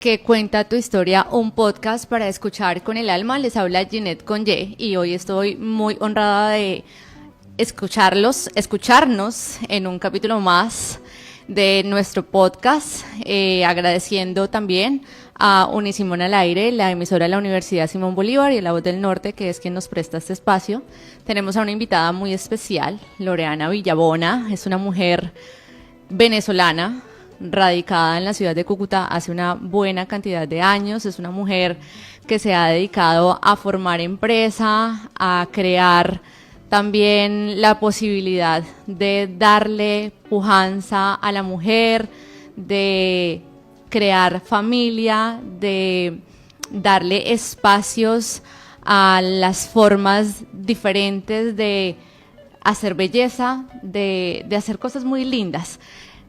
Que cuenta tu historia, un podcast para escuchar con el alma. Les habla Ginette Conye y hoy estoy muy honrada de escucharnos en un capítulo más de nuestro podcast, agradeciendo también a Unisimón al Aire, la emisora de la Universidad Simón Bolívar, y La Voz del Norte, que es quien nos presta este espacio. Tenemos a una invitada muy especial, Loreana Villabona. Es una mujer venezolana radicada en la ciudad de Cúcuta hace una buena cantidad de años. Es una mujer que se ha dedicado a formar empresa, a crear también la posibilidad de darle pujanza a la mujer, de crear familia, de darle espacios a las formas diferentes de hacer belleza, de hacer cosas muy lindas.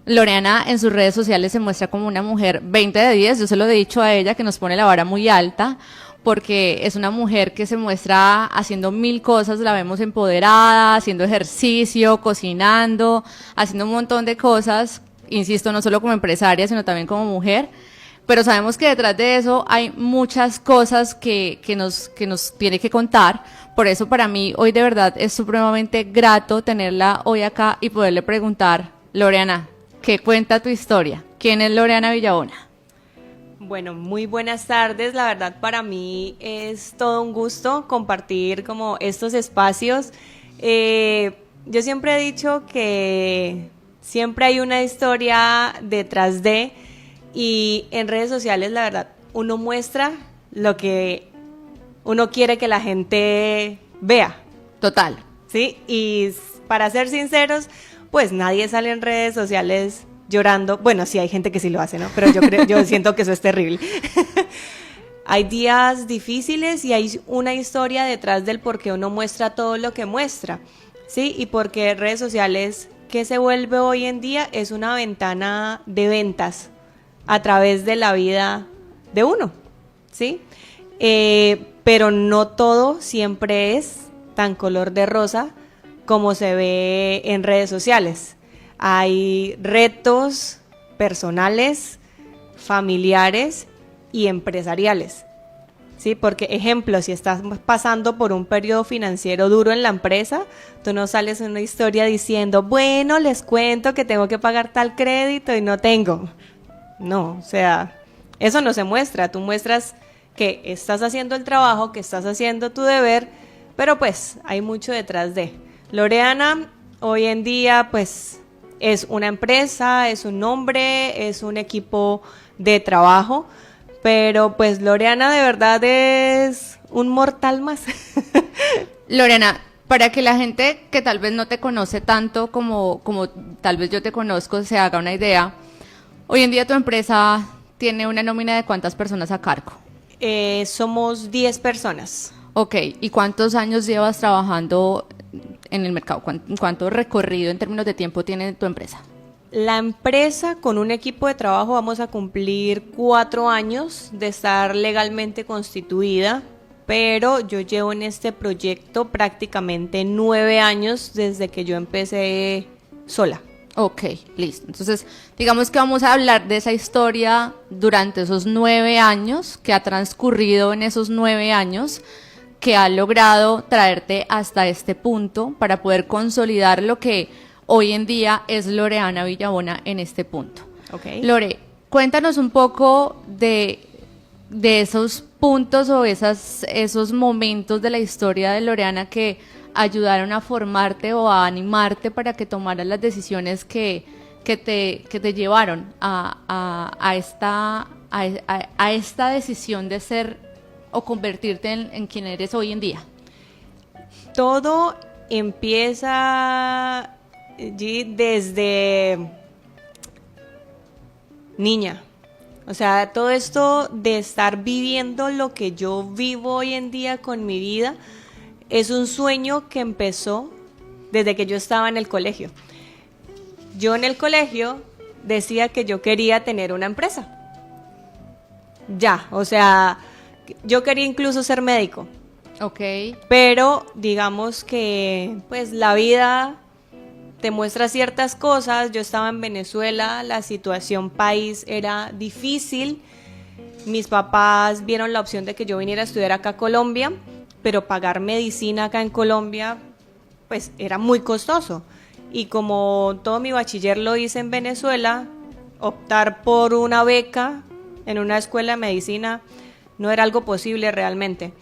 Loreana en sus redes sociales se muestra como una mujer 20 de 10, yo se lo he dicho a ella, que nos pone la vara muy alta, porque es una mujer que se muestra haciendo mil cosas. La vemos empoderada, haciendo ejercicio, cocinando, haciendo un montón de cosas, insisto, no solo como empresaria, sino también como mujer. Pero sabemos que detrás de eso hay muchas cosas que nos tiene que contar. Por eso para mí hoy de verdad es supremamente grato tenerla hoy acá y poderle preguntar: Loreana, ¿qué cuenta tu historia? ¿Quién es Loreana Villabona? Bueno, muy buenas tardes. La verdad, para mí es todo un gusto compartir como estos espacios. Yo siempre he dicho que siempre hay una historia detrás de, y en redes sociales, la verdad, uno muestra lo que uno quiere que la gente vea. Total. Sí, y para ser sinceros, pues nadie sale en redes sociales llorando. Bueno, sí hay gente que sí lo hace, ¿no? Pero yo siento que eso es terrible. Hay días difíciles y hay una historia detrás del por qué uno muestra todo lo que muestra, ¿sí? Y porque redes sociales, que se vuelve hoy en día, es una ventana de ventas a través de la vida de uno, ¿sí? Pero no todo siempre es tan color de rosa como se ve en redes sociales. Hay retos personales, familiares y empresariales, ¿sí? Porque, ejemplo, si estás pasando por un periodo financiero duro en la empresa, tú no sales en una historia diciendo, bueno, les cuento que tengo que pagar tal crédito y no tengo. No, o sea, eso no se muestra. Tú muestras que estás haciendo el trabajo, que estás haciendo tu deber, pero pues hay mucho detrás de. Loreana hoy en día pues es una empresa, es un nombre, es un equipo de trabajo, pero pues Loreana de verdad es un mortal más. Loreana, para que la gente que tal vez no te conoce tanto como tal vez yo te conozco se haga una idea, hoy en día tu empresa tiene una nómina de ¿cuántas personas a cargo? Somos 10 personas. Ok, ¿y cuántos años llevas trabajando en el mercado? ¿Cuánto recorrido en términos de tiempo tiene tu empresa? La empresa, con un equipo de trabajo, vamos a cumplir 4 años de estar legalmente constituida, pero yo llevo en este proyecto prácticamente 9 años desde que yo empecé sola. Ok, listo. Entonces, digamos que vamos a hablar de esa historia durante esos 9 años, que ha transcurrido en esos 9 años, que ha logrado traerte hasta este punto para poder consolidar lo que hoy en día es Loreana Villabona en este punto. Okay. Lore, cuéntanos un poco de esos puntos o esos momentos de la historia de Loreana que ayudaron a formarte o a animarte para que tomaras las decisiones que te llevaron a esta decisión de ser o convertirte en quien eres hoy en día. Todo empieza desde niña. O sea, todo esto de estar viviendo lo que yo vivo hoy en día con mi vida es un sueño que empezó desde que yo estaba en el colegio. Yo en el colegio decía que yo quería tener una empresa. Ya, o sea, yo quería incluso ser médico. Ok. Pero digamos que pues la vida te muestra ciertas cosas. Yo estaba en Venezuela, la situación país era difícil Mis papás vieron la opción de que yo viniera a estudiar acá a Colombia, pero pagar medicina acá en Colombia, pues era muy costoso. Y como todo mi bachiller lo hice en Venezuela, optar por una beca en una escuela de medicina no era algo posible realmente.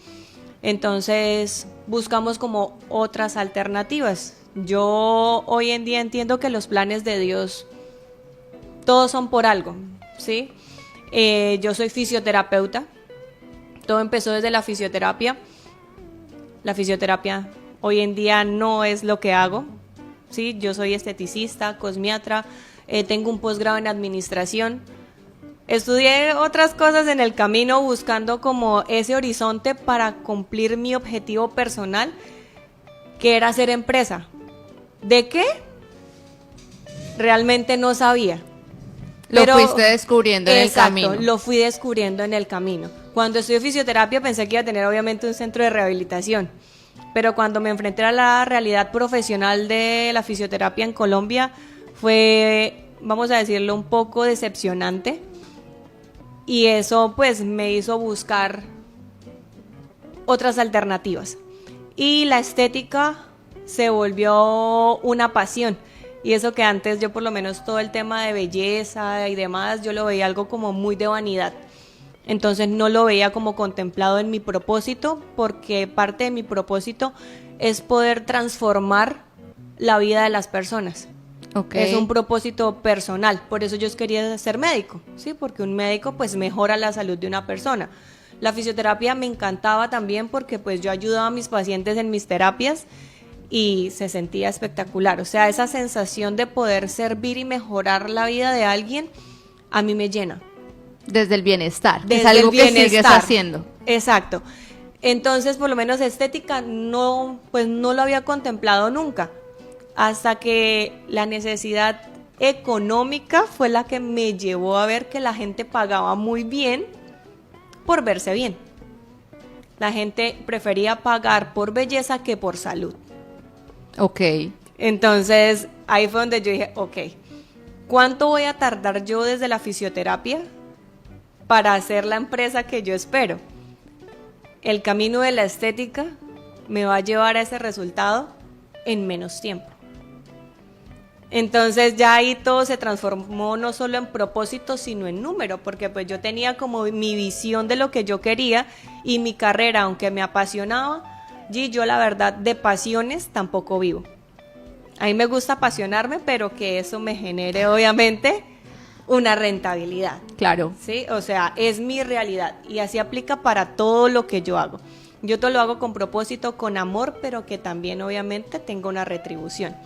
Entonces buscamos como otras alternativas. Yo hoy en día entiendo que los planes de Dios todos son por algo, ¿sí? Yo soy fisioterapeuta, todo empezó desde la fisioterapia. La fisioterapia hoy en día no es lo que hago, ¿sí? Yo soy esteticista, cosmiatra, tengo un posgrado en administración. Estudié otras cosas en el camino buscando como ese horizonte para cumplir mi objetivo personal, que era hacer empresa. ¿De qué? Realmente no sabía. Lo fuiste descubriendo en el camino. Exacto, lo fui descubriendo en el camino. Cuando estudié fisioterapia pensé que iba a tener obviamente un centro de rehabilitación, pero cuando me enfrenté a la realidad profesional de la fisioterapia en Colombia fue, vamos a decirlo, un poco decepcionante, y eso pues me hizo buscar otras alternativas. Y la estética se volvió una pasión. Y eso que antes yo por lo menos todo el tema de belleza y demás, yo lo veía algo como muy de vanidad. Entonces no lo veía como contemplado en mi propósito, porque parte de mi propósito es poder transformar la vida de las personas. Okay. Es un propósito personal, por eso yo quería ser médico, ¿sí? Porque un médico pues mejora la salud de una persona. La fisioterapia me encantaba también porque pues yo ayudaba a mis pacientes en mis terapias y se sentía espectacular. O sea, esa sensación de poder servir y mejorar la vida de alguien a mí me llena. Desde el bienestar, Desde es algo el bienestar. que sigues haciendo. Exacto. Entonces, por lo menos estética no lo había contemplado nunca, hasta que la necesidad económica fue la que me llevó a ver que la gente pagaba muy bien por verse bien. La gente prefería pagar por belleza que por salud. Ok. Entonces, ahí fue donde yo dije, ok, ¿cuánto voy a tardar yo desde la fisioterapia para hacer la empresa que yo espero? El camino de la estética me va a llevar a ese resultado en menos tiempo. Entonces ya ahí todo se transformó no solo en propósito, sino en número, porque pues yo tenía como mi visión de lo que yo quería, y mi carrera, aunque me apasionaba, y yo la verdad de pasiones tampoco vivo. A mí me gusta apasionarme, pero que eso me genere obviamente una rentabilidad. Claro. Sí, o sea, es mi realidad y así aplica para todo lo que yo hago. Yo todo lo hago con propósito, con amor, pero que también obviamente tenga una retribución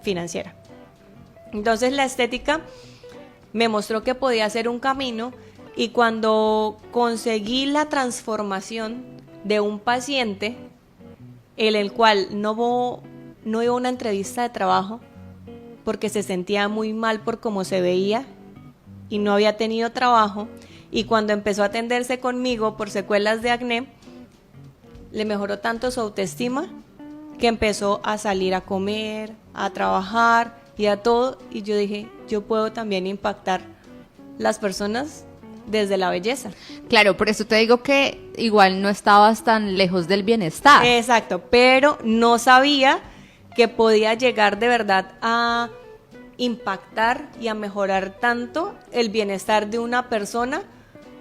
financiera. Entonces la estética me mostró que podía ser un camino, y cuando conseguí la transformación de un paciente en el cual no iba a una entrevista de trabajo porque se sentía muy mal por cómo se veía y no había tenido trabajo, y cuando empezó a atenderse conmigo por secuelas de acné, le mejoró tanto su autoestima que empezó a salir a comer, a trabajar y a todo, y yo dije, yo puedo también impactar las personas desde la belleza. Claro, por eso te digo que igual no estabas tan lejos del bienestar. Exacto, pero no sabía que podía llegar de verdad a impactar y a mejorar tanto el bienestar de una persona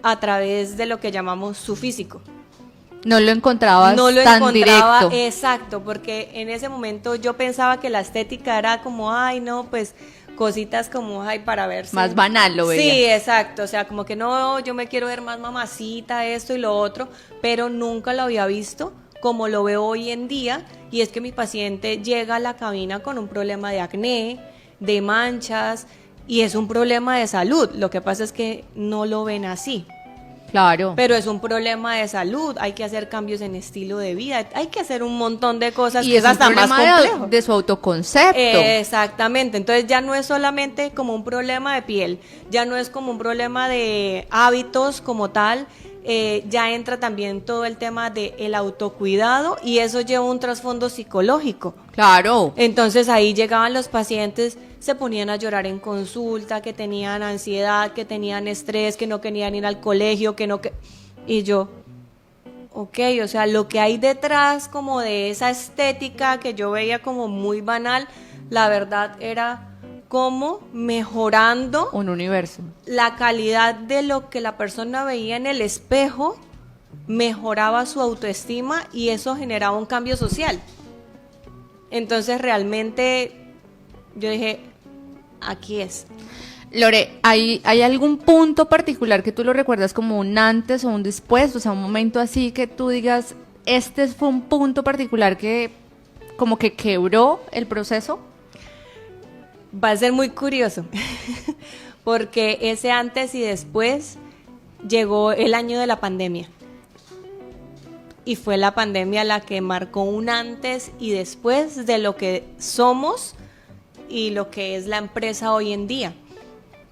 a través de lo que llamamos su físico. No lo encontrabas tan directo. Exacto, porque en ese momento yo pensaba que la estética era como, ay, no, pues cositas como, ay, para verse. Más banal lo veía. Sí, exacto, o sea, como que no, yo me quiero ver más mamacita, esto y lo otro, pero nunca lo había visto como lo veo hoy en día, y es que mi paciente llega a la cabina con un problema de acné, de manchas, y es un problema de salud. Lo que pasa es que no lo ven así. Claro. Pero es un problema de salud, hay que hacer cambios en estilo de vida, hay que hacer un montón de cosas, y que es hasta un más problema complejo. de su autoconcepto. Exactamente, entonces ya no es solamente como un problema de piel, ya no es como un problema de hábitos como tal, ya entra también todo el tema del autocuidado y eso lleva un trasfondo psicológico. Claro. Entonces ahí llegaban los pacientes, se ponían a llorar en consulta, que tenían ansiedad, que tenían estrés, que no querían ir al colegio, y yo, ok, o sea, lo que hay detrás como de esa estética que yo veía como muy banal, la verdad era como mejorando Un universo. la calidad de lo que la persona veía en el espejo, mejoraba su autoestima y eso generaba un cambio social. Entonces realmente yo dije, aquí es. Lore, ¿hay algún punto particular que tú lo recuerdas como un antes o un después? O sea, un momento así que tú digas, este fue un punto particular que como que quebró el proceso. Va a ser muy curioso, porque ese antes y después llegó el año de la pandemia. Y fue la pandemia la que marcó un antes y después de lo que somos y lo que es la empresa hoy en día.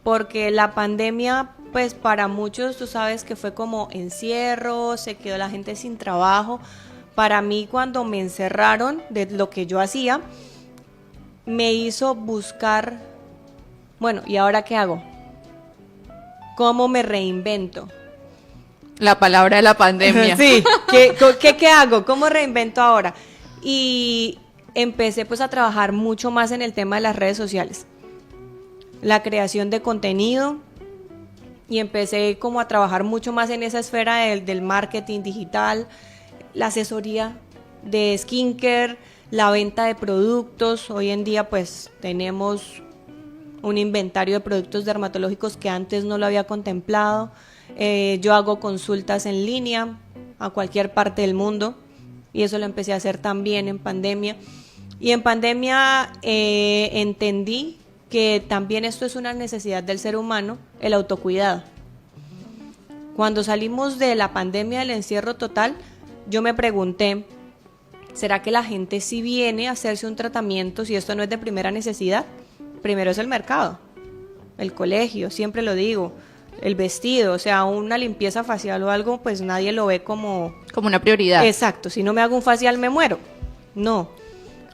Porque la pandemia, pues para muchos tú sabes que fue como encierro, se quedó la gente sin trabajo. Para mí cuando me encerraron de lo que yo hacía, me hizo buscar, bueno, ¿y ahora qué hago? ¿Cómo me reinvento? La palabra de la pandemia. Sí, ¿qué hago? ¿Cómo reinvento ahora? Y empecé pues a trabajar mucho más en el tema de las redes sociales, la creación de contenido, y empecé como a trabajar mucho más en esa esfera del marketing digital, la asesoría de skincare, la venta de productos. Hoy en día pues tenemos un inventario de productos dermatológicos que antes no lo había contemplado. Yo hago consultas en línea a cualquier parte del mundo y eso lo empecé a hacer también en pandemia. Y en pandemia entendí que también esto es una necesidad del ser humano, el autocuidado. Cuando salimos de la pandemia, del encierro total, yo me pregunté, ¿será que la gente sí viene a hacerse un tratamiento si esto no es de primera necesidad? Primero es el mercado, el colegio, siempre lo digo, el vestido, o sea, una limpieza facial o algo, pues nadie lo ve como una prioridad. Exacto, si no me hago un facial me muero. No.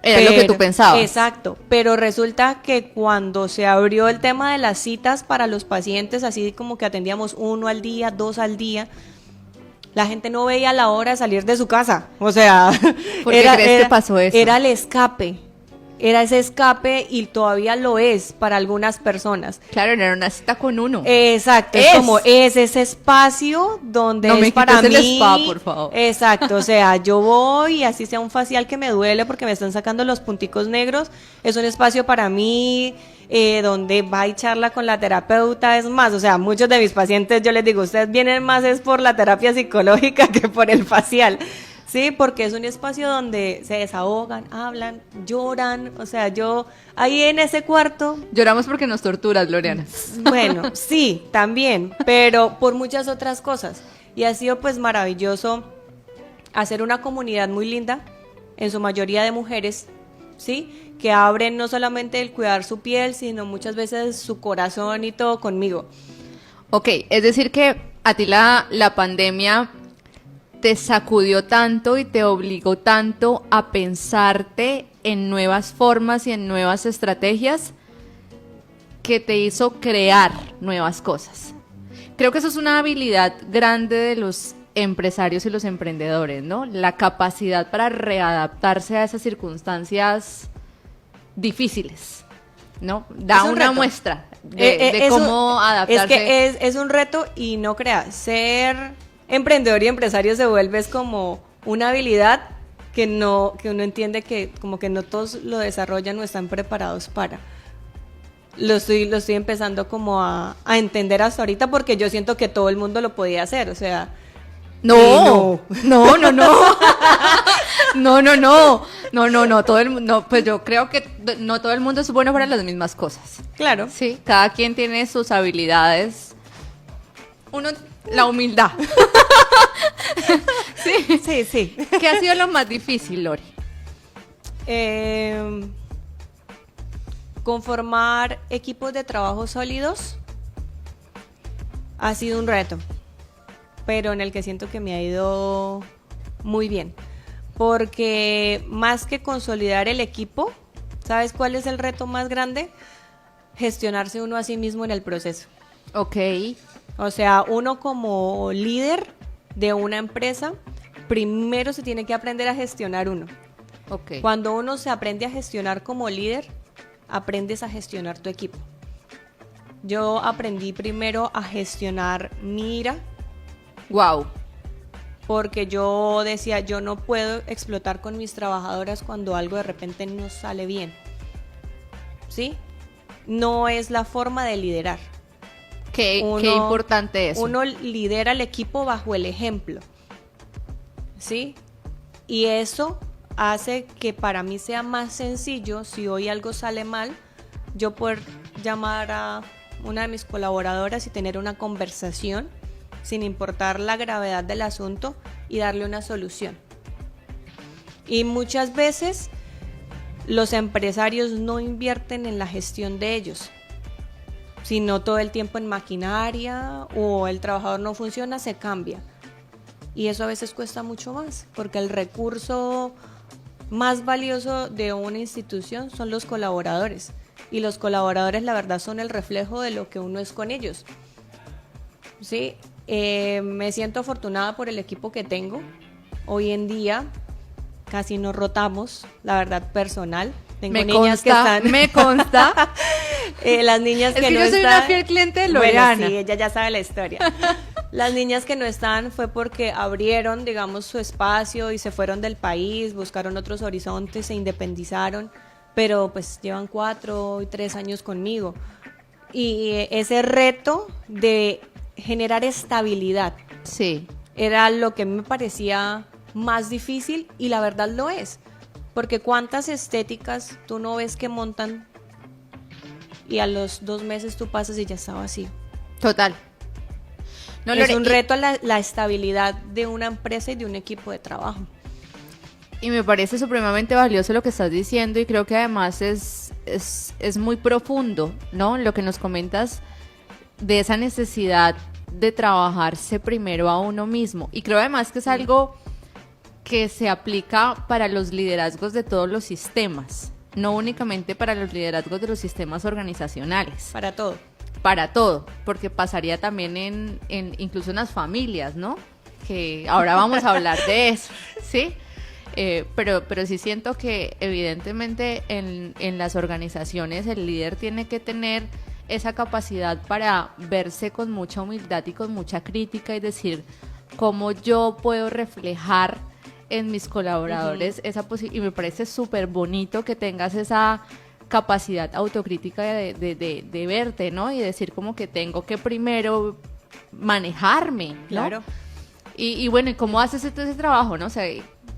Era lo que tú pensabas. Exacto, pero resulta que cuando se abrió el tema de las citas para los pacientes, así como que atendíamos 1 al día, 2 al día, la gente no veía la hora de salir de su casa. O sea, ¿por qué crees que pasó eso? Era el escape. Era ese escape y todavía lo es para algunas personas. Claro, era una cita con uno. Exacto, es como ese espacio donde no es para mí. El spa, por favor. Exacto, o sea, yo voy, así sea un facial que me duele porque me están sacando los punticos negros, es un espacio para mí, donde va y charla con la terapeuta. Es más, o sea, muchos de mis pacientes yo les digo, ustedes vienen más es por la terapia psicológica que por el facial. Sí, porque es un espacio donde se desahogan, hablan, lloran, o sea, yo ahí en ese cuarto... Lloramos porque nos torturas, Loriana. Bueno, sí, también, pero por muchas otras cosas. Y ha sido pues maravilloso hacer una comunidad muy linda, en su mayoría de mujeres, ¿sí? Que abren no solamente el cuidar su piel, sino muchas veces su corazón y todo conmigo. Ok, es decir que a ti la pandemia te sacudió tanto y te obligó tanto a pensarte en nuevas formas y en nuevas estrategias que te hizo crear nuevas cosas. Creo que eso es una habilidad grande de los empresarios y los emprendedores, ¿no? La capacidad para readaptarse a esas circunstancias difíciles, ¿no? Da una reto. Muestra de cómo adaptarse. Es que es un reto y no creas, ser emprendedor y empresario se vuelve es como una habilidad que uno entiende que como que no todos lo desarrollan o están preparados para. Lo estoy empezando como a entender hasta ahorita porque yo siento que todo el mundo lo podía hacer, o sea... No, todo el mundo, pues yo creo que no todo el mundo es bueno para las mismas cosas. Claro. Sí, cada quien tiene sus habilidades. La humildad. Sí. ¿Qué ha sido lo más difícil, Lori? Conformar equipos de trabajo sólidos ha sido un reto. pero en el que siento que me ha ido muy bien. Porque más que consolidar el equipo, ¿sabes cuál es el reto más grande? Gestionarse uno a sí mismo en el proceso. Ok. O sea, uno como líder de una empresa, primero se tiene que aprender a gestionar uno. Ok. Cuando uno se aprende a gestionar como líder, aprendes a gestionar tu equipo. Yo aprendí primero a gestionar mi ira, Wow. porque yo decía, yo no puedo explotar con mis trabajadoras cuando algo de repente no sale bien. ¿Sí? No es la forma de liderar. Qué importante eso. Uno lidera al equipo bajo el ejemplo. ¿Sí? Y eso hace que para mí sea más sencillo, si hoy algo sale mal, yo poder llamar a una de mis colaboradoras y tener una conversación sin importar la gravedad del asunto y darle una solución. Y muchas veces los empresarios no invierten en la gestión de ellos, sino todo el tiempo en maquinaria, o el trabajador no funciona, se cambia. Y eso a veces cuesta mucho más, porque el recurso más valioso de una institución son los colaboradores. Y los colaboradores, la verdad, son el reflejo de lo que uno es con ellos. ¿Sí? Me siento afortunada por el equipo que tengo. Hoy en día casi nos rotamos, la verdad, personal. Tengo me niñas consta, que están... me consta. Las niñas es que no yo soy están... una fiel cliente de Lorena. Bueno, sí, ella ya sabe la historia. Las niñas que no están fue porque abrieron, digamos, su espacio y se fueron del país, buscaron otros horizontes, se independizaron, pero pues llevan 4 y 3 años conmigo. Y ese reto de generar estabilidad, sí, era lo que me parecía más difícil, y la verdad lo es, porque cuántas estéticas tú no ves que montan y a los 2 meses tú pasas y ya está vacío. total. No, es un reto la estabilidad de una empresa y de un equipo de trabajo. Y me parece supremamente valioso lo que estás diciendo, y creo que además es muy profundo, ¿no? Lo que nos comentas de esa necesidad de trabajarse primero a uno mismo. Y creo además que es algo que se aplica para los liderazgos de todos los sistemas, no únicamente para los liderazgos de los sistemas organizacionales. Para todo. Para todo, porque pasaría también en incluso en las familias, ¿no? Que ahora vamos a hablar de eso, ¿sí? Pero sí siento que evidentemente en las organizaciones el líder tiene que tener esa capacidad para verse con mucha humildad y con mucha crítica y decir cómo yo puedo reflejar en mis colaboradores esa posibilidad. Y me parece súper bonito que tengas esa capacidad autocrítica de verte, ¿no? Y decir como que tengo que primero manejarme, ¿no? Claro. Y bueno, ¿y cómo haces ese trabajo, no? O sea,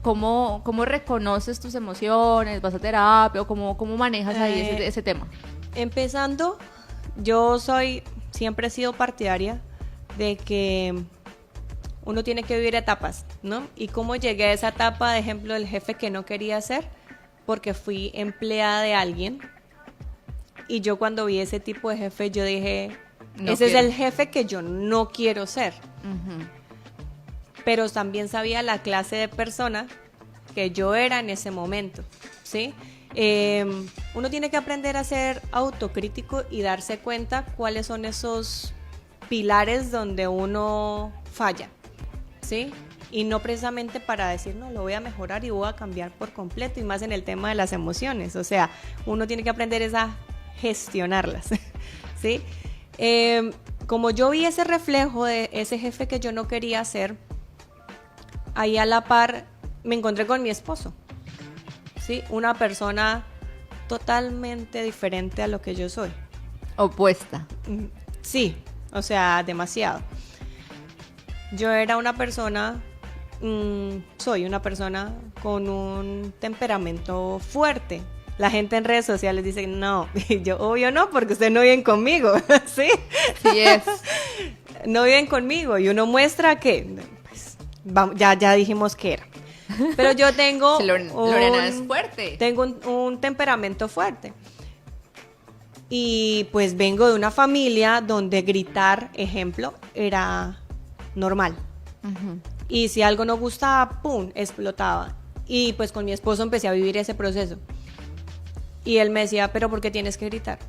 ¿cómo reconoces tus emociones? ¿Vas a terapia? ¿O cómo manejas ahí ese tema? Empezando, yo siempre he sido partidaria de que uno tiene que vivir etapas, ¿no? Y cómo llegué a esa etapa, de ejemplo, del jefe que no quería ser, porque fui empleada de alguien, y yo cuando vi ese tipo de jefe, yo dije, ese es el jefe que yo no quiero ser. Uh-huh. Pero también sabía la clase de persona que yo era en ese momento, ¿sí? Uno tiene que aprender a ser autocrítico y darse cuenta cuáles son esos pilares donde uno falla, ¿sí? Y no precisamente para decir, no, lo voy a mejorar y voy a cambiar por completo, y más en el tema de las emociones. O sea, uno tiene que aprender a gestionarlas, ¿sí? Como yo vi ese reflejo de ese jefe que yo no quería ser, ahí a la par me encontré con mi esposo, ¿sí? Una persona totalmente diferente a lo que yo soy. Opuesta. Sí, o sea, demasiado. Yo era una persona, soy una persona con un temperamento fuerte. La gente en redes sociales dice, no, y yo, obvio no, porque ustedes no viven conmigo, ¿sí? Sí es. No viven conmigo, y uno muestra que, pues, ya dijimos que era. Pero yo tengo sí, Lorena es fuerte. Tengo un temperamento fuerte. Y pues vengo de una familia donde gritar, ejemplo, era normal, Y si algo no gustaba, ¡pum!, explotaba. Y pues con mi esposo empecé a vivir ese proceso. Y él me decía, pero ¿por qué tienes que gritar?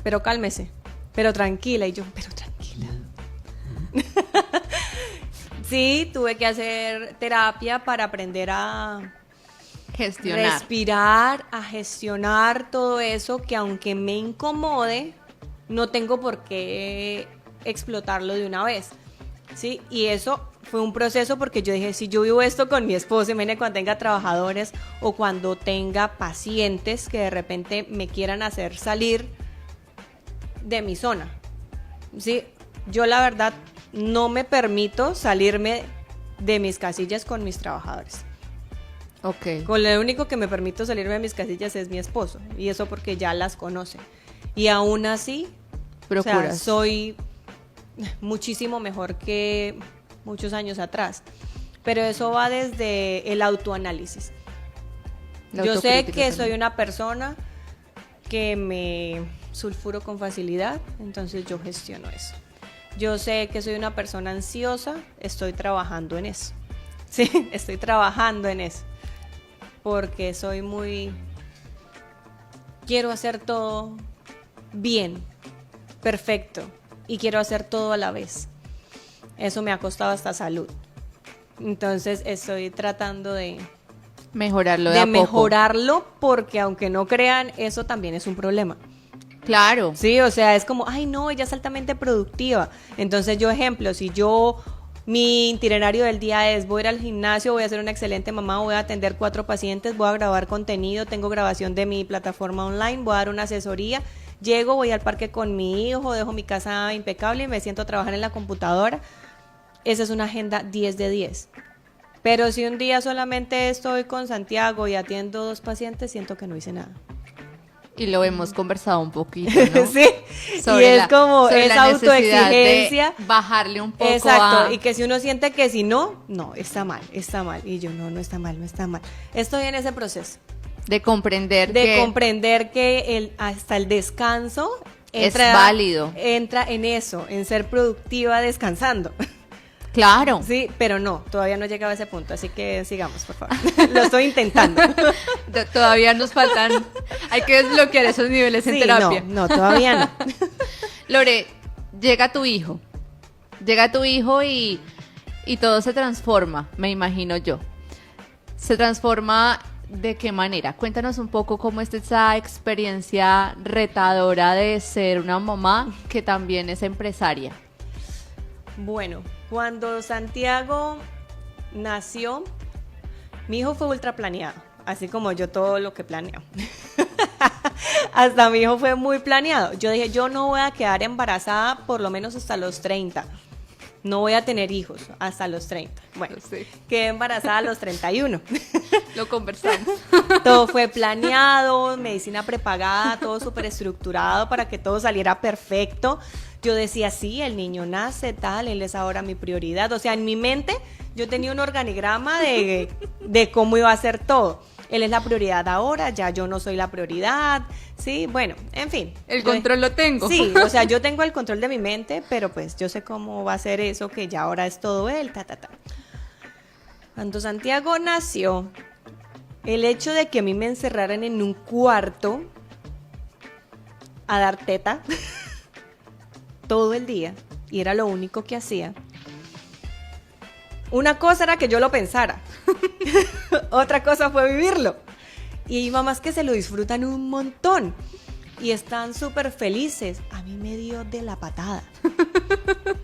Pero cálmese, pero tranquila. Y yo, pero tranquila. Sí, tuve que hacer terapia para aprender a gestionar, respirar, a gestionar todo eso que aunque me incomode, no tengo por qué explotarlo de una vez. Sí, y eso fue un proceso porque yo dije, si yo vivo esto con mi esposo, imagínate cuando tenga trabajadores o cuando tenga pacientes que de repente me quieran hacer salir de mi zona. Sí, yo la verdad no me permito salirme de mis casillas con mis trabajadores. Ok. Con lo único que me permito salirme de mis casillas es mi esposo, y eso porque ya las conoce. Y aún así, o sea, soy muchísimo mejor que muchos años atrás. Pero eso va desde el autoanálisis. Yo sé que soy una persona que me sulfuro con facilidad, entonces yo gestiono eso. Yo sé que soy una persona ansiosa, estoy trabajando en eso. Sí, estoy trabajando en eso. Porque soy muy... Quiero hacer todo bien, perfecto, y quiero hacer todo a la vez. Eso me ha costado hasta salud. Entonces estoy tratando de mejorarlo de a poco. Mejorarlo, porque aunque no crean, eso también es un problema. Claro. Sí, o sea, es como, ay no, ella es altamente productiva. Entonces yo, ejemplo, si yo, mi itinerario del día es, voy a ir al gimnasio, voy a ser una excelente mamá, voy a atender 4 pacientes, voy a grabar contenido, tengo grabación de mi plataforma online, voy a dar una asesoría, llego, voy al parque con mi hijo, dejo mi casa impecable y me siento a trabajar en la computadora. Esa es una agenda 10 de 10. Pero si un día solamente estoy con Santiago y atiendo 2 pacientes, siento que no hice nada. Y lo hemos conversado un poquito, ¿no? Sí, y es como esa autoexigencia. Bajarle un poco. Exacto, y que si uno siente que si no, está mal. Y yo, no está mal. Estoy en ese proceso. De comprender que hasta el descanso es válido. Entra en eso, en ser productiva descansando. Claro. Sí, pero no, todavía no he llegado a ese punto, así que sigamos, por favor. Lo estoy intentando. Todavía nos faltan, hay que desbloquear esos niveles en terapia. No, todavía no. Lore, llega tu hijo y todo se transforma, me imagino yo. ¿Se transforma de qué manera? Cuéntanos un poco cómo es esa experiencia retadora de ser una mamá que también es empresaria. Bueno, cuando Santiago nació, mi hijo fue ultra planeado, así como yo todo lo que planeo. Hasta mi hijo fue muy planeado. Yo dije, yo no voy a quedar embarazada por lo menos hasta los 30. No voy a tener hijos hasta los 30. Bueno, sí. Quedé embarazada a los 31. Lo conversamos. Todo fue planeado, medicina prepagada, todo súper estructurado para que todo saliera perfecto. Yo decía, sí, el niño nace, tal, él es ahora mi prioridad. O sea, en mi mente yo tenía un organigrama de cómo iba a ser todo. Él es la prioridad ahora, ya yo no soy la prioridad, sí, bueno, en fin. El control lo tengo. Sí, o sea, yo tengo el control de mi mente, pero pues yo sé cómo va a ser eso, que ya ahora es todo él, Cuando Santiago nació, el hecho de que a mí me encerraran en un cuarto a dar teta todo el día, y era lo único que hacía. Una cosa era que yo lo pensara, otra cosa fue vivirlo. Y hay mamás que se lo disfrutan un montón y están súper felices. A mí me dio de la patada.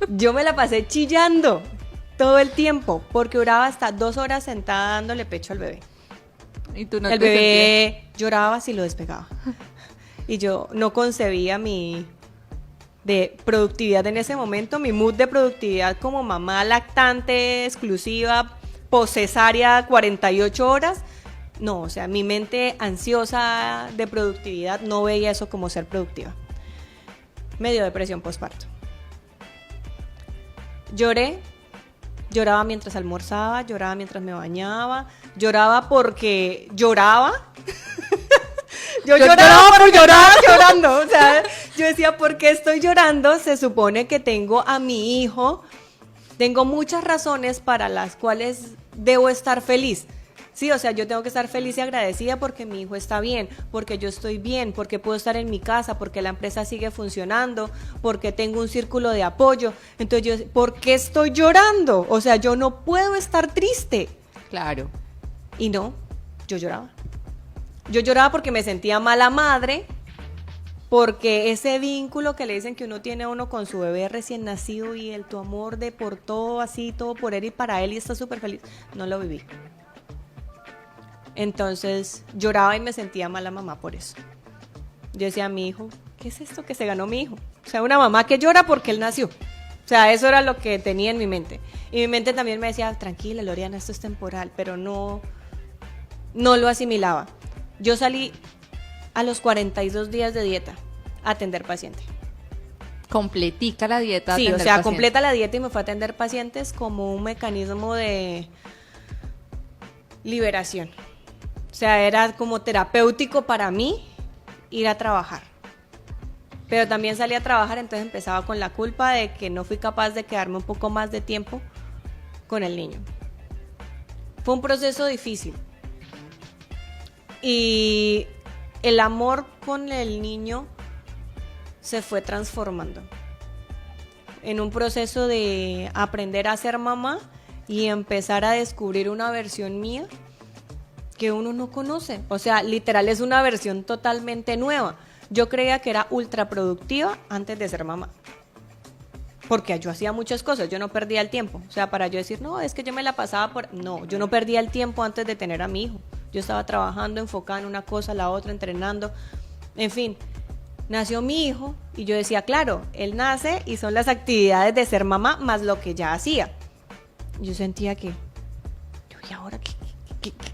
Yo me la pasé chillando todo el tiempo porque duraba hasta 2 horas sentada dándole pecho al bebé. ¿Y tú no el bebé lloraba si lo despegaba. Y yo no concebía de productividad en ese momento, mi mood de productividad como mamá lactante, exclusiva, poscesárea, 48 horas. No, o sea, mi mente ansiosa de productividad no veía eso como ser productiva. Me dio depresión postparto. Lloraba mientras almorzaba, lloraba mientras me bañaba, lloraba porque lloraba. Yo lloraba llorando, o sea, yo decía, ¿por qué estoy llorando? Se supone que tengo a mi hijo Tengo muchas razones para las cuales debo estar feliz. Sí, o sea, yo tengo que estar feliz y agradecida porque mi hijo está bien, porque yo estoy bien, porque puedo estar en mi casa, porque la empresa sigue funcionando, porque tengo un círculo de apoyo. Entonces yo, ¿por qué estoy llorando? O sea, yo no puedo estar triste. Claro. Y no, yo lloraba. Yo lloraba porque me sentía mala madre, porque ese vínculo que le dicen que uno tiene uno con su bebé recién nacido y tu amor de por todo así, todo por él y para él y está súper feliz, no lo viví. Entonces lloraba y me sentía mala mamá por eso. Yo decía a mi hijo, ¿qué es esto que se ganó mi hijo? O sea, una mamá que llora porque él nació. O sea, eso era lo que tenía en mi mente. Y mi mente también me decía, tranquila, Loriana, esto es temporal, pero no lo asimilaba. Yo salí a los 42 días de dieta a atender paciente. Completica la dieta. Sí, o sea, completa la dieta y me fue a atender pacientes como un mecanismo de liberación. O sea, era como terapéutico para mí ir a trabajar. Pero también salí a trabajar, entonces empezaba con la culpa de que no fui capaz de quedarme un poco más de tiempo con el niño. Fue un proceso difícil. Y el amor con el niño se fue transformando en un proceso de aprender a ser mamá y empezar a descubrir una versión mía que uno no conoce. O sea, literal es una versión totalmente nueva. Yo creía que era ultra productiva antes de ser mamá. Porque yo hacía muchas cosas, yo no perdía el tiempo. O sea, para yo decir, no, es que yo me la pasaba por... No, yo no perdía el tiempo antes de tener a mi hijo. Yo estaba trabajando, enfocada en una cosa, la otra, entrenando. En fin, nació mi hijo y yo decía, claro, él nace y son las actividades de ser mamá más lo que ya hacía. Yo sentía que, ¿y ahora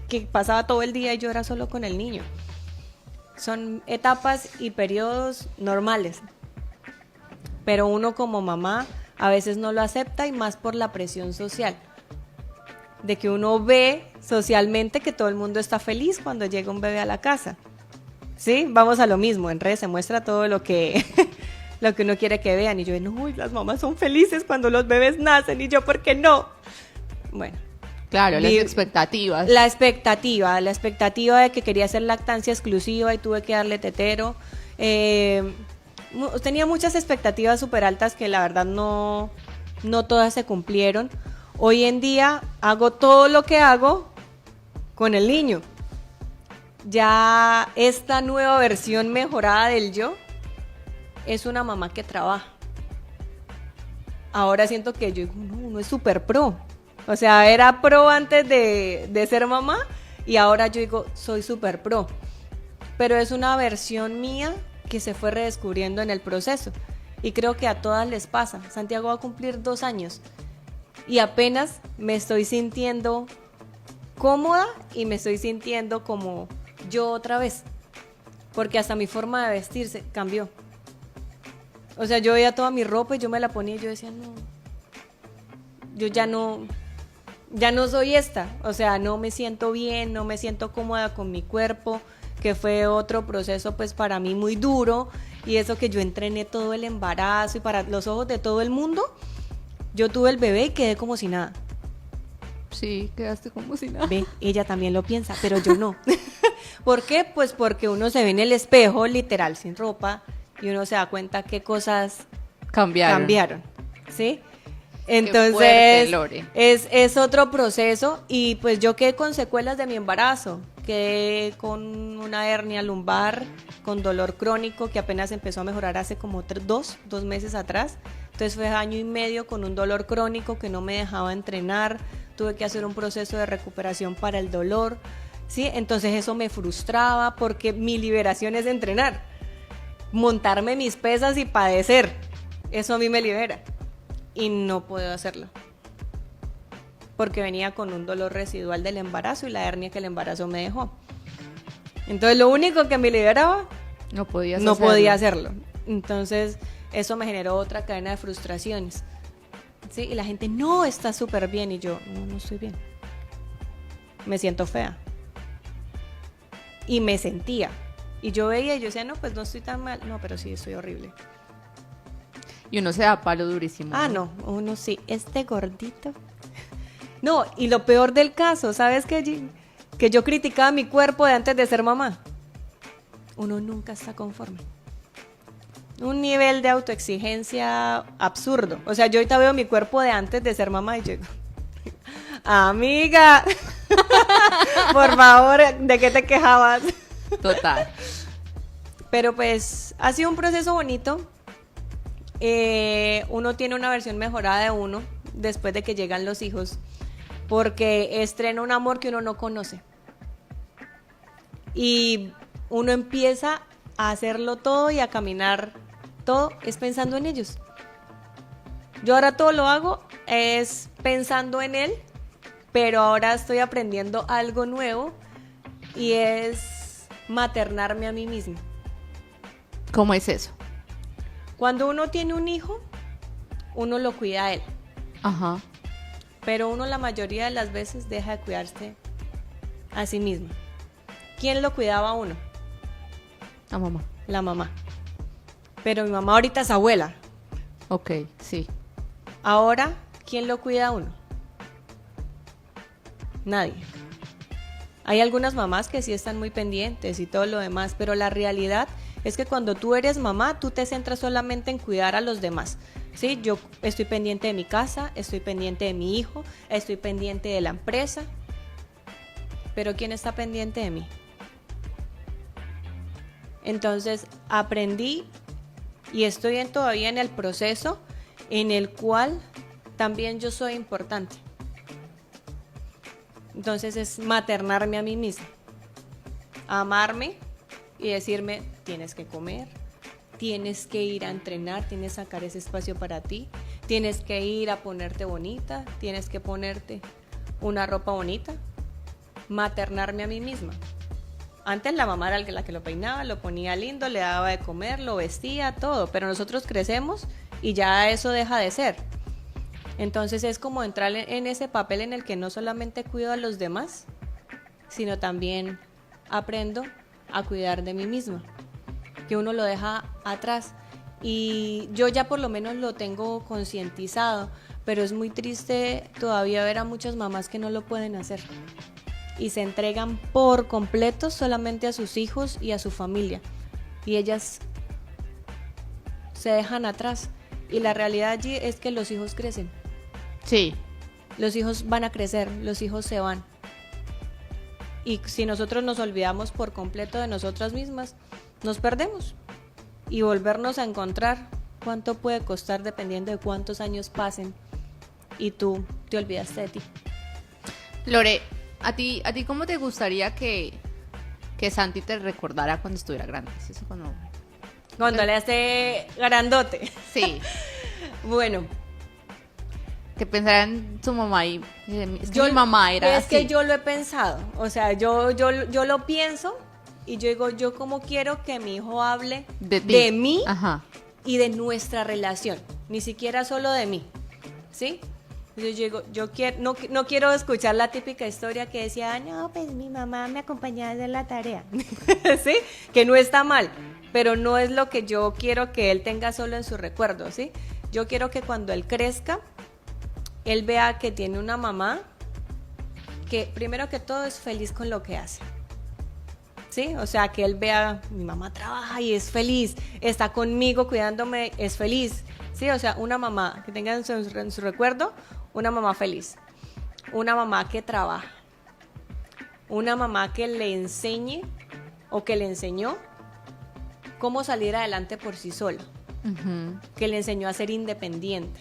qué pasaba todo el día y yo era solo con el niño? Son etapas y periodos normales, pero uno como mamá a veces no lo acepta y más por la presión social, de que uno ve socialmente que todo el mundo está feliz cuando llega un bebé a la casa. Sí, vamos a lo mismo, en redes se muestra todo lo que lo que uno quiere que vean y yo, no, las mamás son felices cuando los bebés nacen y yo, ¿por qué no? Bueno. Claro, las expectativas. La expectativa de que quería hacer lactancia exclusiva y tuve que darle tetero. Tenía muchas expectativas súper altas que la verdad no todas se cumplieron. Hoy en día hago todo lo que hago con el niño. Ya esta nueva versión mejorada del yo es una mamá que trabaja. Ahora siento que yo digo, no, uno es súper pro. O sea, era pro antes de ser mamá y ahora yo digo, soy súper pro. Pero es una versión mía que se fue redescubriendo en el proceso. Y creo que a todas les pasa. Santiago va a cumplir 2 años y apenas me estoy sintiendo cómoda y me estoy sintiendo como yo otra vez. Porque hasta mi forma de vestirse cambió. O sea, yo veía toda mi ropa y yo me la ponía y yo decía, no, yo ya no soy esta, o sea, no me siento bien, no me siento cómoda con mi cuerpo, que fue otro proceso pues para mí muy duro, y eso que yo entrené todo el embarazo y para los ojos de todo el mundo, yo tuve el bebé y quedé como si nada. Sí, quedaste como si nada. Ve, ella también lo piensa, pero yo no. ¿Por qué? Pues porque uno se ve en el espejo, literal, sin ropa, y uno se da cuenta qué cosas cambiaron, ¿sí? Entonces, fuerte, Lore. es otro proceso y pues yo quedé con secuelas de mi embarazo, quedé con una hernia lumbar, con dolor crónico que apenas empezó a mejorar hace como 2 meses atrás. Entonces fue 1.5 años con un dolor crónico que no me dejaba entrenar, tuve que hacer un proceso de recuperación para el dolor, ¿sí? Entonces eso me frustraba porque mi liberación es entrenar, montarme mis pesas y padecer, eso a mí me libera. Y no puedo hacerlo porque venía con un dolor residual del embarazo y la hernia que el embarazo me dejó. Entonces lo único que me liberaba no podía hacerlo. Entonces eso me generó otra cadena de frustraciones, ¿sí? Y la gente, no, está súper bien, y yo, no estoy bien, me siento fea. Y me sentía, y yo veía y yo decía, no, pues no estoy tan mal, no, pero sí estoy horrible. Y uno se da palo durísimo. Ah, no, uno sí, este gordito. No, y lo peor del caso, ¿sabes qué? Que yo criticaba mi cuerpo de antes de ser mamá. Uno nunca está conforme. Un nivel de autoexigencia absurdo. O sea, yo ahorita veo mi cuerpo de antes de ser mamá y yo digo, amiga, por favor, ¿de qué te quejabas? Total. Pero pues ha sido un proceso bonito. Uno tiene una versión mejorada de uno después de que llegan los hijos, porque estrena un amor que uno no conoce. Y uno empieza a hacerlo todo y a caminar todo es pensando en ellos. Yo ahora todo lo hago es pensando en él, pero ahora estoy aprendiendo algo nuevo y es maternarme a mí misma. ¿Cómo es eso? Cuando uno tiene un hijo, uno lo cuida a él. Ajá. Pero uno la mayoría de las veces deja de cuidarse a sí mismo. ¿Quién lo cuidaba a uno? La mamá. La mamá. Pero mi mamá ahorita es abuela. Ok, sí. Ahora, ¿quién lo cuida a uno? Nadie. Hay algunas mamás que sí están muy pendientes y todo lo demás, pero la realidad es que cuando tú eres mamá, tú te centras solamente en cuidar a los demás. ¿Sí? Yo estoy pendiente de mi casa, estoy pendiente de mi hijo, estoy pendiente de la empresa, pero ¿quién está pendiente de mí? Entonces aprendí y estoy todavía en el proceso en el cual también yo soy importante. Entonces es maternarme a mí misma, amarme y decirme, tienes que comer, tienes que ir a entrenar, tienes que sacar ese espacio para ti, tienes que ir a ponerte bonita, tienes que ponerte una ropa bonita, maternarme a mí misma. Antes la mamá era la que lo peinaba, lo ponía lindo, le daba de comer, lo vestía, todo, pero nosotros crecemos y ya eso deja de ser. Entonces es como entrar en ese papel en el que no solamente cuido a los demás, sino también aprendo a cuidar de mí misma, que uno lo deja atrás. Y yo ya por lo menos lo tengo concientizado, pero es muy triste todavía ver a muchas mamás que no lo pueden hacer y se entregan por completo solamente a sus hijos y a su familia, y ellas se dejan atrás. Y la realidad allí es que los hijos crecen. Sí. Los hijos van a crecer, los hijos se van. Y si nosotros nos olvidamos por completo de nosotras mismas, nos perdemos. Y volvernos a encontrar, ¿cuánto puede costar dependiendo de cuántos años pasen y tú te olvidaste de ti? Lore, ¿a ti cómo te gustaría que Santi te recordara cuando estuviera grande? ¿Es eso cuando le hace grandote? Sí. Bueno. Que pensara en su mamá y es que mi mamá era así. Es que yo lo he pensado, o sea, yo lo pienso y yo digo, yo como quiero que mi hijo hable de mí. Ajá. Y de nuestra relación, ni siquiera solo de mí, ¿sí? Yo digo, no quiero escuchar la típica historia que decía, no, pues mi mamá me acompañaba a hacer la tarea, ¿sí? Que no está mal, pero no es lo que yo quiero que él tenga solo en su recuerdo, ¿sí? Yo quiero que cuando él crezca, él vea que tiene una mamá que primero que todo es feliz con lo que hace, ¿sí? O sea, que él vea, mi mamá trabaja y es feliz, está conmigo cuidándome, es feliz, ¿sí? O sea, una mamá que tenga en su recuerdo, una mamá feliz, una mamá que trabaja, una mamá que le enseñe o que le enseñó cómo salir adelante por sí sola, que le enseñó a ser independiente.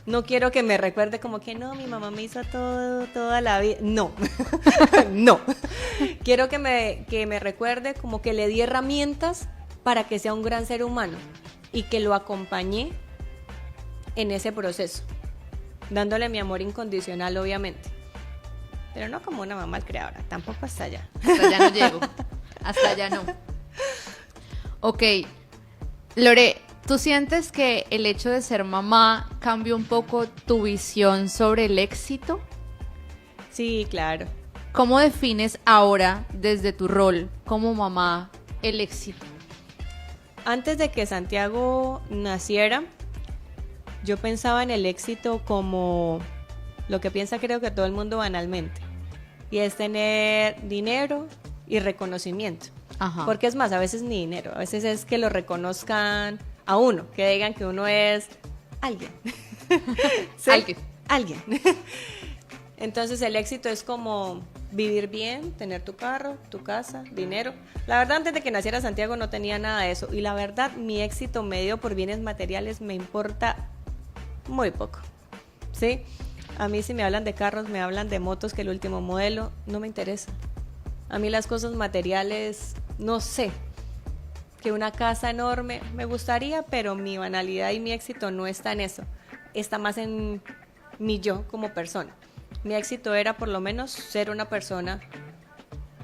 No quiero que me recuerde como que no, mi mamá me hizo todo, toda la vida. No, no. Quiero que me recuerde como que le di herramientas para que sea un gran ser humano y que lo acompañé en ese proceso, dándole mi amor incondicional, obviamente. Pero no como una mamá creadora, tampoco hasta allá. Hasta allá no llego, hasta allá no. Ok, Lore, ¿tú sientes que el hecho de ser mamá cambió un poco tu visión sobre el éxito? Sí, claro. ¿Cómo defines ahora, desde tu rol como mamá, el éxito? Antes de que Santiago naciera, yo pensaba en el éxito como lo que piensa creo que todo el mundo banalmente, y es tener dinero y reconocimiento. Ajá. Porque es más, a veces ni dinero, a veces es que lo reconozcan a uno, que digan que uno es alguien. ¿Sí? Alguien. Entonces el éxito es como vivir bien, tener tu carro, tu casa, dinero. La verdad, antes de que naciera Santiago no tenía nada de eso, y la verdad mi éxito medido por bienes materiales me importa muy poco, ¿sí? A mí si me hablan de carros, me hablan de motos, que el último modelo, no me interesa. A mí las cosas materiales, no sé, que una casa enorme me gustaría, pero mi banalidad y mi éxito no está en eso, está más en mi yo como persona. Mi éxito era por lo menos ser una persona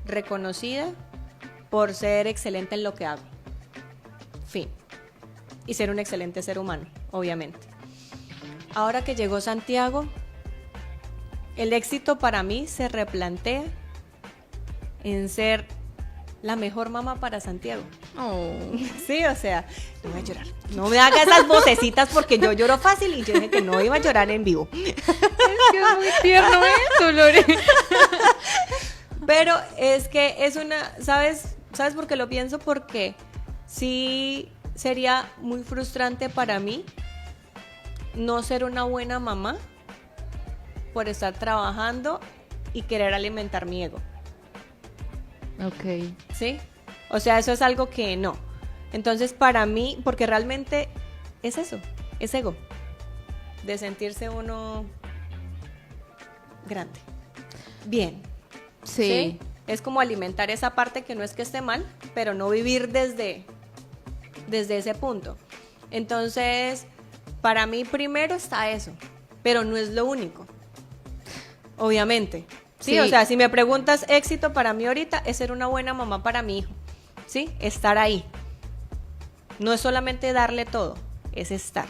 reconocida por ser excelente en lo que hago. Fin. Y ser un excelente ser humano, obviamente. Ahora que llegó Santiago, el éxito para mí se replantea en ser la mejor mamá para Santiago. Oh. Sí, o sea, no voy a llorar. No me haga esas vocecitas porque yo lloro fácil y yo dije que no iba a llorar en vivo. Es que es muy tierno eso, Lore. Pero es que es una, ¿sabes por qué lo pienso? Porque sí sería muy frustrante para mí no ser una buena mamá por estar trabajando y querer alimentar mi ego. Ok. ¿Sí? O sea, eso es algo que no. Entonces, para mí, porque realmente es eso, es ego. De sentirse uno grande. Bien. Sí. Es como alimentar esa parte que no es que esté mal, pero no vivir desde ese punto. Entonces, para mí primero está eso, pero no es lo único. Obviamente. Sí, o sea, si me preguntas éxito para mí ahorita es ser una buena mamá para mi hijo, ¿sí? Estar ahí. No es solamente darle todo, es estar.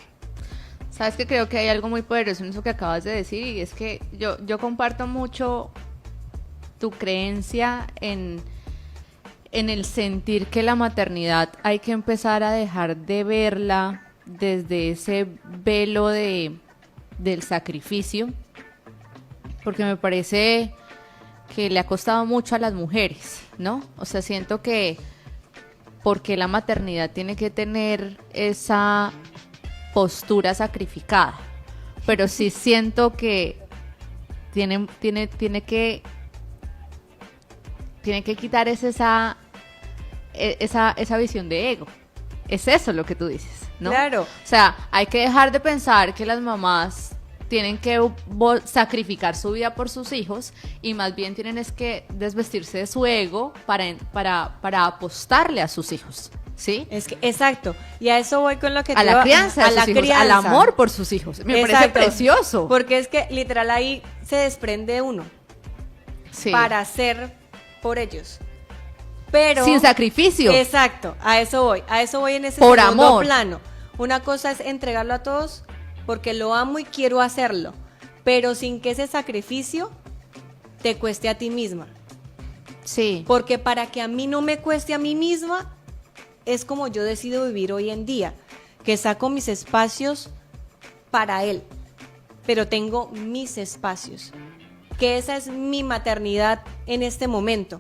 Sabes que creo que hay algo muy poderoso en eso que acabas de decir, y es que yo comparto mucho tu creencia en el sentir que la maternidad hay que empezar a dejar de verla desde ese velo del sacrificio, porque me parece que le ha costado mucho a las mujeres, ¿no? O sea, siento que porque la maternidad tiene que tener esa postura sacrificada, pero sí siento que tiene que quitar esa visión de ego. Es eso lo que tú dices, ¿no? Claro. O sea, hay que dejar de pensar que las mamás tienen que sacrificar su vida por sus hijos, y más bien tienen es que desvestirse de su ego para apostarle a sus hijos, ¿sí? Es que, exacto, y a eso voy con lo que a la crianza de sus hijos, al amor por sus hijos. Me parece precioso. Porque es que literal ahí se desprende uno para hacer por ellos. Pero sin sacrificio. Exacto, a eso voy en ese por segundo amor. plano. Una cosa es entregarlo a todos porque lo amo y quiero hacerlo, pero sin que ese sacrificio te cueste a ti misma. Sí. Porque para que a mí no me cueste a mí misma, es como yo decido vivir hoy en día, que saco mis espacios para él, pero tengo mis espacios, que esa es mi maternidad en este momento,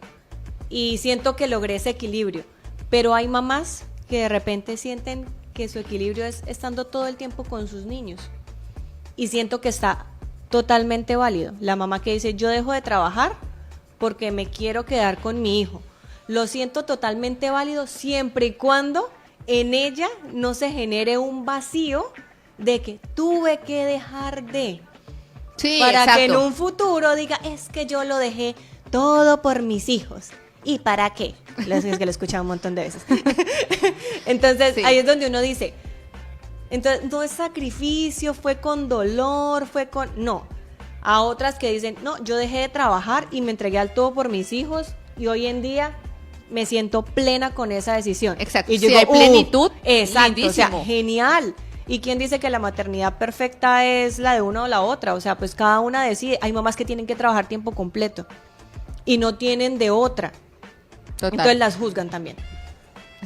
y siento que logré ese equilibrio, pero hay mamás que de repente sienten que su equilibrio es estando todo el tiempo con sus niños, y siento que está totalmente válido. La mamá que dice, yo dejo de trabajar porque me quiero quedar con mi hijo, lo siento totalmente válido siempre y cuando en ella no se genere un vacío de que tuve que dejar de, para exacto. que en un futuro diga, es que yo lo dejé todo por mis hijos. ¿Y para qué? Es que lo he escuchado un montón de veces. Entonces, ahí es donde uno dice, entonces no es sacrificio, fue con dolor, no. A otras que dicen, no, yo dejé de trabajar y me entregué al todo por mis hijos, y hoy en día me siento plena con esa decisión. Exacto. Y yo digo, hay plenitud, exacto, lindísimo. o sea, genial. ¿Y quién dice que la maternidad perfecta es la de una o la otra? O sea, pues cada una decide. Hay mamás que tienen que trabajar tiempo completo y no tienen de otra. Total. Entonces las juzgan también.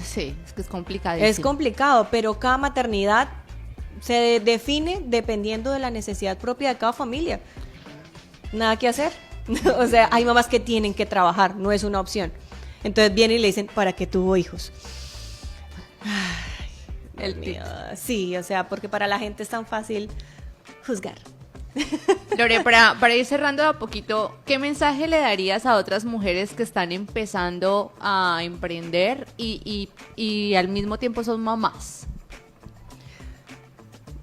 Sí, es que es complicadísimo. Es complicado, pero cada maternidad se define dependiendo de la necesidad propia de cada familia. Nada que hacer. O sea, hay mamás que tienen que trabajar, no es una opción. Entonces vienen y le dicen, ¿para qué tuvo hijos? Ay, Dios mío. Sí, o sea, porque para la gente es tan fácil juzgar. Lore, para ir cerrando de a poquito, ¿qué mensaje le darías a otras mujeres que están empezando a emprender y al mismo tiempo son mamás?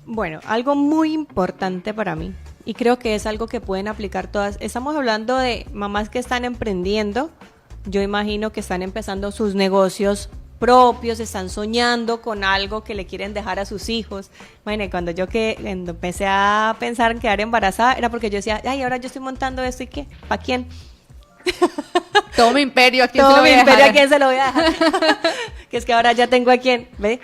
Bueno, algo muy importante para mí, y creo que es algo que pueden aplicar todas. Estamos hablando de mamás que están emprendiendo. Yo imagino que están empezando sus negocios propios, están soñando con algo que le quieren dejar a sus hijos. Bueno, cuando empecé a pensar en quedar embarazada, era porque yo decía, ay, ahora yo estoy montando esto, ¿y qué? ¿Para quién? Todo mi imperio, ¿a quién Todo se lo voy mi a imperio, dejar? ¿a quién se lo voy a dejar? Que es que ahora ya tengo a quién, ¿ve?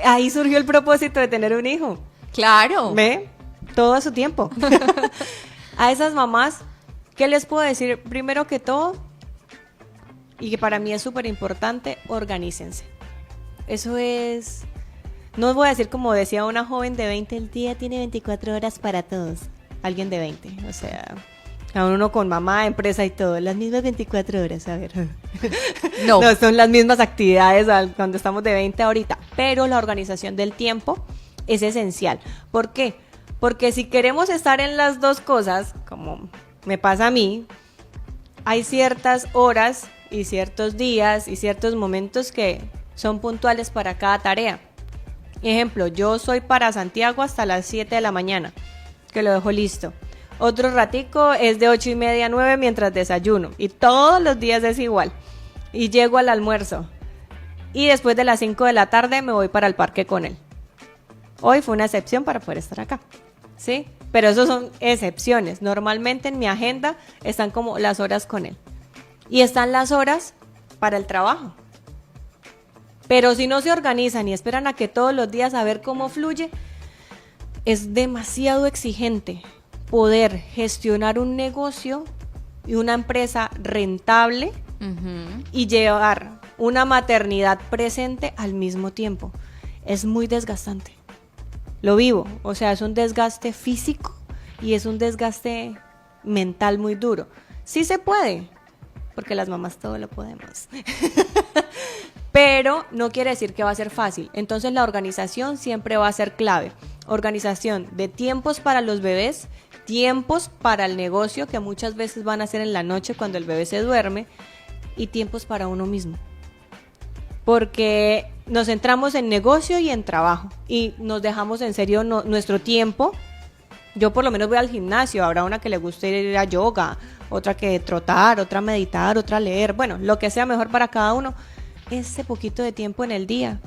Ahí surgió el propósito de tener un hijo. Claro. ¿Ve? Todo a su tiempo. A esas mamás, ¿qué les puedo decir? Primero que todo, y que para mí es súper importante, organícense. Eso es... No os voy a decir como decía una joven de 20, el día tiene 24 horas para todos. Alguien de 20, o sea... A uno con mamá, empresa y todo, las mismas 24 horas, a ver. No. No, son las mismas actividades cuando estamos de 20 ahorita, pero la organización del tiempo es esencial. ¿Por qué? Porque si queremos estar en las dos cosas, como me pasa a mí, hay ciertas horas y ciertos días y ciertos momentos que son puntuales para cada tarea. Ejemplo, yo soy para Santiago hasta las 7 de la mañana, que lo dejo listo. Otro ratico es de 8:30 a 9 mientras desayuno. Y todos los días es igual. Y llego al almuerzo. Y después de las 5 de la tarde me voy para el parque con él. Hoy fue una excepción para poder estar acá. ¿Sí? Pero eso son excepciones. Normalmente en mi agenda están como las horas con él. Y están las horas para el trabajo. Pero si no se organizan y esperan a que todos los días a ver cómo fluye, es demasiado exigente poder gestionar un negocio y una empresa rentable y llevar una maternidad presente al mismo tiempo. Es muy desgastante. Lo vivo, o sea, es un desgaste físico y es un desgaste mental muy duro. Sí se puede, porque las mamás todo lo podemos. Pero no quiere decir que va a ser fácil. Entonces la organización siempre va a ser clave. Organización de tiempos para los bebés, tiempos para el negocio, que muchas veces van a ser en la noche cuando el bebé se duerme, y tiempos para uno mismo. Porque nos centramos en negocio y en trabajo y nos dejamos en serio nuestro tiempo. Yo por lo menos voy al gimnasio, habrá una que le guste ir a yoga, otra que trotar, otra meditar, otra leer, bueno, lo que sea mejor para cada uno. Ese poquito de tiempo en el día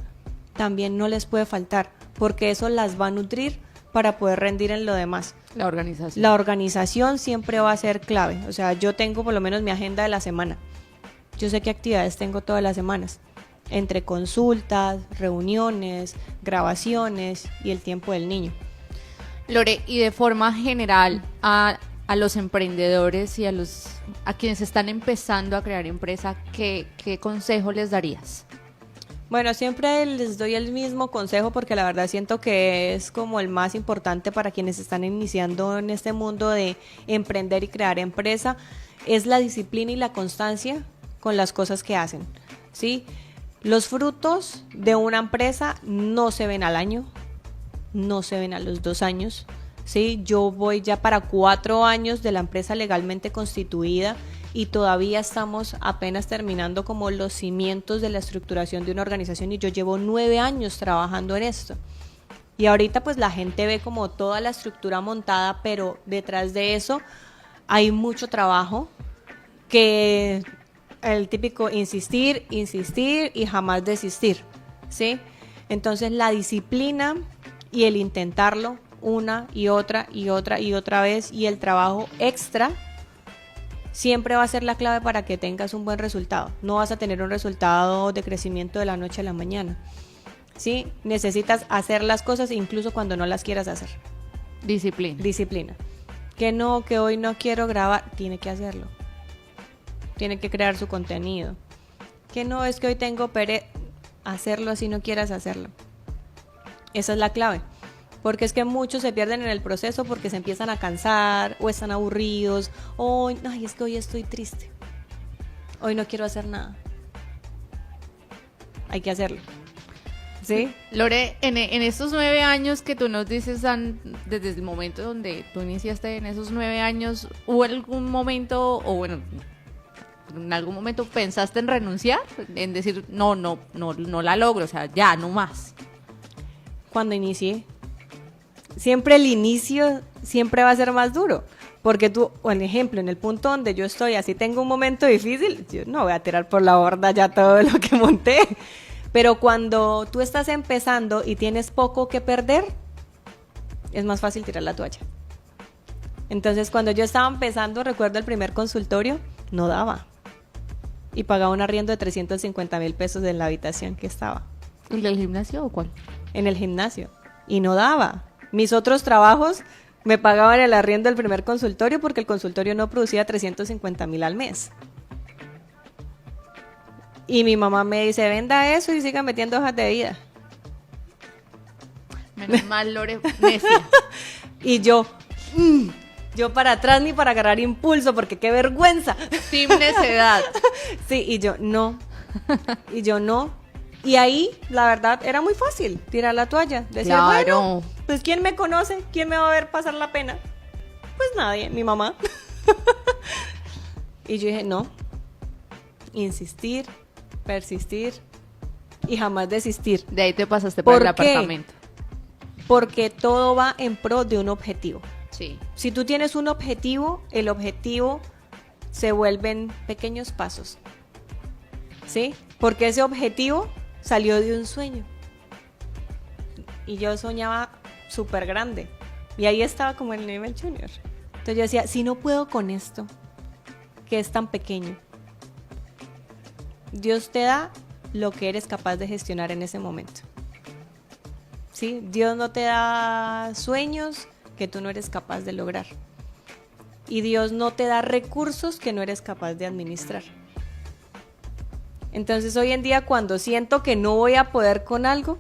también no les puede faltar, porque eso las va a nutrir para poder rendir en lo demás. La organización. La organización siempre va a ser clave. O sea, yo tengo por lo menos mi agenda de la semana. Yo sé qué actividades tengo todas las semanas, entre consultas, reuniones, grabaciones y el tiempo del niño. Lore, y de forma general a los emprendedores y a quienes están empezando a crear empresa, ¿qué consejo les darías? Bueno, siempre les doy el mismo consejo porque la verdad siento que es como el más importante para quienes están iniciando en este mundo de emprender y crear empresa, es la disciplina y la constancia con las cosas que hacen, ¿sí? Los frutos de una empresa no se ven al año, no se ven a los 2 años, ¿sí? Yo voy ya para 4 años de la empresa legalmente constituida y todavía estamos apenas terminando como los cimientos de la estructuración de una organización y yo llevo 9 años trabajando en esto. Y ahorita pues la gente ve como toda la estructura montada, pero detrás de eso hay mucho trabajo, que el típico insistir, insistir y jamás desistir, ¿sí? Entonces la disciplina y el intentarlo una y otra y otra y otra vez y el trabajo extra siempre va a ser la clave para que tengas un buen resultado. No vas a tener un resultado de crecimiento de la noche a la mañana, ¿sí? Necesitas hacer las cosas incluso cuando no las quieras hacer. Disciplina. Disciplina. Que hoy no quiero grabar, tiene que hacerlo. Tiene que crear su contenido. Que no, es que hoy tengo hacerlo así no quieras hacerlo. Esa es la clave. Porque es que muchos se pierden en el proceso porque se empiezan a cansar o están aburridos o, ay, es que hoy estoy triste, hoy no quiero hacer nada. Hay que hacerlo. ¿Sí? Lore, en estos 9 años que tú nos dices, desde el momento donde tú iniciaste, en esos 9 años, ¿hubo algún momento, o bueno, en algún momento pensaste en renunciar? En decir, no la logro, o sea, ya, no más. Cuando inicié, siempre el inicio siempre va a ser más duro. Porque tú, por ejemplo, en el punto donde yo estoy, así tengo un momento difícil, yo no voy a tirar por la borda ya todo lo que monté. Pero cuando tú estás empezando y tienes poco que perder, es más fácil tirar la toalla. Entonces, cuando yo estaba empezando, recuerdo el primer consultorio, no daba. Y pagaba un arriendo de 350,000 pesos en la habitación que estaba. ¿El del gimnasio o cuál? En el gimnasio. Y no daba. Mis otros trabajos me pagaban el arriendo del primer consultorio porque el consultorio no producía 350,000 al mes. Y mi mamá me dice, venda eso y siga metiendo hojas de vida. Menos mal, Lore, necia. Y yo para atrás ni para agarrar impulso, porque qué vergüenza. Team necedad. Sí, y yo no. Y ahí, la verdad, era muy fácil tirar la toalla. Decir, Claro. bueno, pues ¿quién me conoce? ¿Quién me va a ver pasar la pena? Pues nadie, mi mamá. Y yo dije, no. Insistir, persistir y jamás desistir. De ahí te pasaste por el ¿Por qué? apartamento. Porque todo va en pro de un objetivo. Sí. Si tú tienes un objetivo, el objetivo se vuelven pequeños pasos. ¿Sí? Porque ese objetivo salió de un sueño. Y yo soñaba súper grande. Y ahí estaba como en el nivel junior. Entonces yo decía, si no puedo con esto, que es tan pequeño, Dios te da lo que eres capaz de gestionar en ese momento. ¿Sí? Dios no te da sueños que tú no eres capaz de lograr. Y Dios no te da recursos que no eres capaz de administrar. Entonces hoy en día cuando siento que no voy a poder con algo,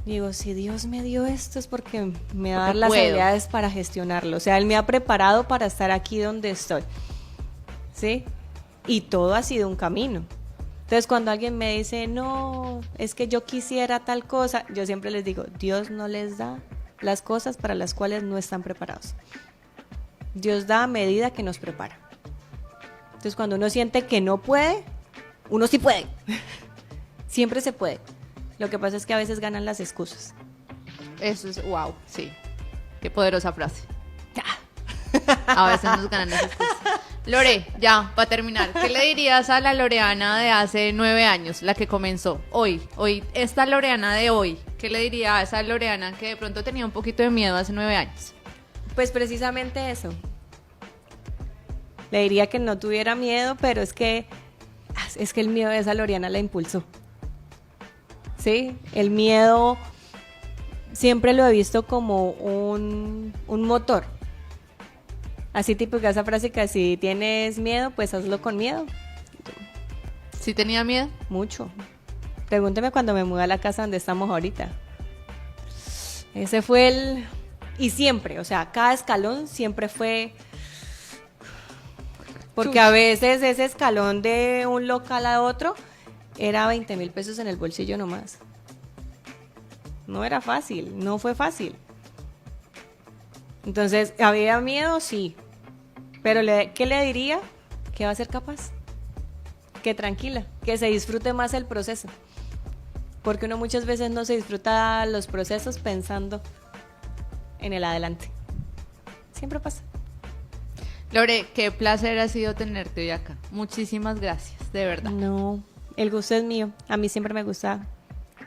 digo, si Dios me dio esto es porque me va a dar las habilidades para gestionarlo. O sea, Él me ha preparado para estar aquí donde estoy. ¿Sí? Y todo ha sido un camino. Entonces cuando alguien me dice, no, es que yo quisiera tal cosa, yo siempre les digo, Dios no les da las cosas para las cuales no están preparados. Dios da a medida que nos prepara. Entonces cuando uno siente que no puede, uno sí puede. Siempre se puede. Lo que pasa es que a veces ganan las excusas. Eso es, wow, sí. Qué poderosa frase. A veces nos ganan las excusas. Lore, ya, para terminar, ¿qué le dirías a la Loreana de hace 9 años, la que comenzó hoy, esta Loreana de hoy? ¿Qué le diría a esa Loreana que de pronto tenía un poquito de miedo hace 9 años? Pues precisamente eso. Le diría que no tuviera miedo, pero es que el miedo de esa Loreana la impulsó. ¿Sí? El miedo siempre lo he visto como un motor. Así típica esa frase que si tienes miedo, pues hazlo con miedo. ¿Sí tenía miedo? Mucho. Pregúnteme cuando me mudé a la casa donde estamos ahorita. Ese fue el... Y siempre, o sea, cada escalón siempre fue... Porque a veces ese escalón de un local a otro era 20,000 pesos en el bolsillo nomás. No era fácil, no fue fácil. Entonces, ¿había miedo? Sí. Pero ¿qué le diría? Que va a ser capaz. Que tranquila, que se disfrute más el proceso. Porque uno muchas veces no se disfruta los procesos pensando en el adelante. Siempre pasa. Lore, qué placer ha sido tenerte hoy acá. Muchísimas gracias, de verdad. No, el gusto es mío. A mí siempre me gusta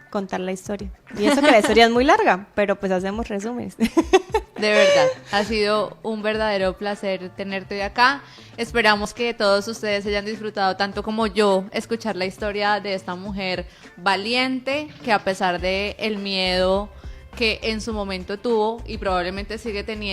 contar la historia. Y eso que la historia es muy larga, pero pues hacemos resúmenes. De verdad, ha sido un verdadero placer tenerte hoy acá. Esperamos que todos ustedes hayan disfrutado tanto como yo escuchar la historia de esta mujer valiente que a pesar de el miedo que en su momento tuvo y probablemente sigue teniendo,